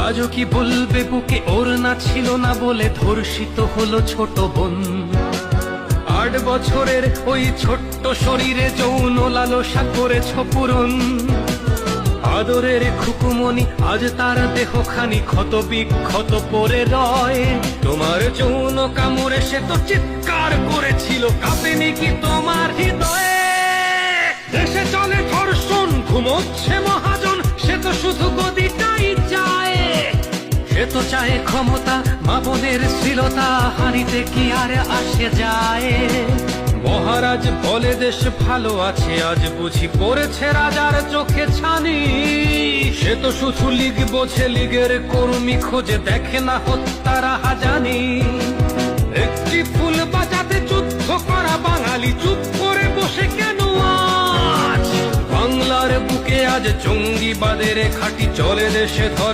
আজও কি বলবে বুকে ওর না ছিল না বলে ধর্ষিত হলো ছোট বোন। 8 বছরের ওই ছোট্ট শরীরে যৌন লালসা করেছ পূরণ। আদরের খুকুমনি আজ তার দেহখানি ক্ষত বিক্ষত পড়ে রয়। তোমার যৌন কামড়ে সে তো চিৎকার করেছিল, কাঁপেনি কি তোমার হৃদয়ে? দেশে চলে ধর্ষণ, ঘুমোচ্ছে মহাজন, সে তো শুধু গদিটাই চায়। সে তো চায় ক্ষমতা, মা বোনের শ্লীলতা হানিতে কি আর আসে যায়? মহারাজ বলে দেশ ভালো আছে, আজ বুঝি পড়েছে রাজার চোখে ছানি। সে তো শুধু লীগ বোঝে, লীগের কর্মী খোঁজে, দেখে না হত্যারা হাজানি। একটি ফুল বাজাতে যুদ্ধ করা বাঙালি চুপ করে বসে কেন আজ? বাংলার বুকে আজ জঙ্গিবাদের খাঁটি চলে, দেশে ধর